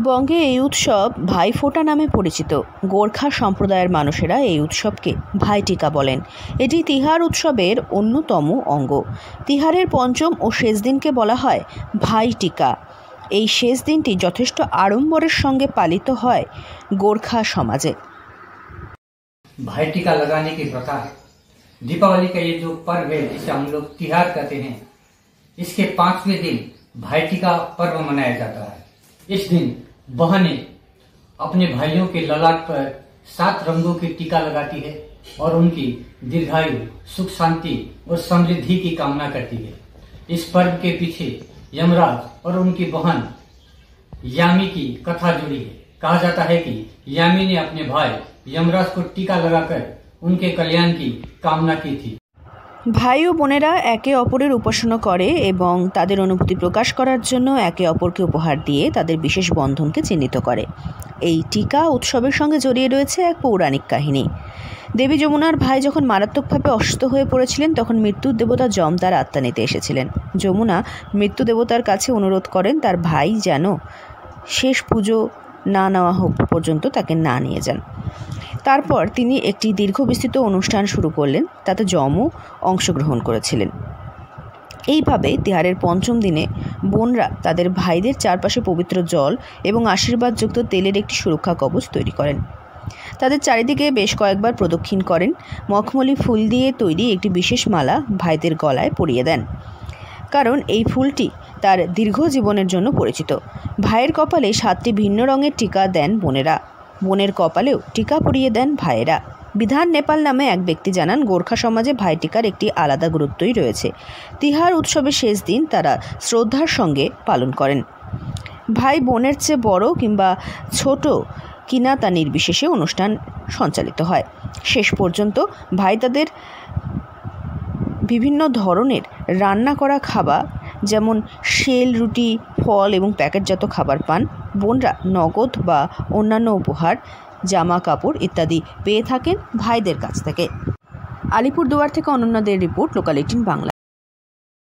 বঙ্গে এই উৎসব ভাইফোঁটা নামে পরিচিত। গোর্খা সম্প্রদায়ের মানুষেরা এই উৎসবকে ভাইটিকা বলেন। এটি তিহার উৎসবের অন্যতম অঙ্গ। তিহারের পঞ্চম ও শেষ দিনকে বলা হয় ভাইটিকা। এই শেষ দিনটি যথেষ্ট আড়ম্বরের সঙ্গে পালিত হয় গোর্খা সমাজে। भाई टीका लगाने की प्रथा है। दीपावली का ये जो पर्व है जिसे हम लोग तिहार कहते हैं, इसके 5वें दिन भाई टीका पर्व मनाया जाता है। इस दिन बहनें अपने भाइयों के ललाट पर 7 रंगों की टीका लगाती है और उनकी दीर्घायु, सुख शांति और समृद्धि की कामना करती है। इस पर्व के पीछे यमराज और उनकी बहन यामी की कथा जुड़ी है। कहा जाता है कि यामी ने अपने भाई यमराज को टीका लगाकर उनके कल्याण की कामना की थी। ভাই ও বোনেরা একে অপরের উপাসনা করে এবং তাদের অনুভূতি প্রকাশ করার জন্য একে অপরকে উপহার দিয়ে তাদের বিশেষ বন্ধনকে চিহ্নিত করে। এই টিকা উৎসবের সঙ্গে জড়িয়ে রয়েছে এক পৌরাণিক কাহিনী। দেবী যমুনার ভাই যখন মারাত্মকভাবে অসুস্থ হয়ে পড়েছিলেন, তখন মৃত্যুর দেবতা যম তার আত্মা নিতে এসেছিলেন। যমুনা মৃত্যু দেবতার কাছে অনুরোধ করেন তার ভাই যেন শেষ পুজো না নেওয়া হোক পর্যন্ত তাকে না নিয়ে যান। তারপর তিনি একটি দীর্ঘ বিস্তৃত অনুষ্ঠান শুরু করলেন, তাতে যমও অংশগ্রহণ করেছিলেন। এইভাবে তিহারের পঞ্চম দিনে বোনরা তাদের ভাইদের চারপাশে পবিত্র জল এবং আশীর্বাদযুক্ত তেলের একটি সুরক্ষা কবচ তৈরি করেন। তাদের চারিদিকে বেশ কয়েকবার প্রদক্ষিণ করেন। মখমলি ফুল দিয়ে তৈরি একটি বিশেষ মালা ভাইদের গলায় পরিয়ে দেন, কারণ এই ফুলটি তার দীর্ঘ জীবনের জন্য পরিচিত। ভাইয়ের কপালে 7টি ভিন্ন রঙের টিকা দেন বোনেরা। বোনের কপালেও টিকা পরিয়ে দেন ভাইয়েরা। বিধান নেপাল নামে এক ব্যক্তি জানান, গোর্খা সমাজে ভাইটিকার একটি আলাদা গুরুত্বই রয়েছে। তিহার উৎসবের শেষ দিন তারা শ্রদ্ধার সঙ্গে পালন করেন। ভাই বোনের চেয়ে বড় কিংবা ছোট কিনা তা নির্বিশেষে অনুষ্ঠান সঞ্চালিত হয়। শেষ পর্যন্ত ভাই তাদের বিভিন্ন ধরনের রান্না করা খাবার, যেমন শেল, রুটি, ফল এবং প্যাকেটজাত খাবার পান। বোনরা নগদ বা অন্যান্য উপহার, জামা কাপড় ইত্যাদি পেয়ে থাকেন ভাইদের কাছ থেকে। আলিপুরদুয়ার থেকে অনন্যা দের রিপোর্ট, লোকাল 18 বাংলা।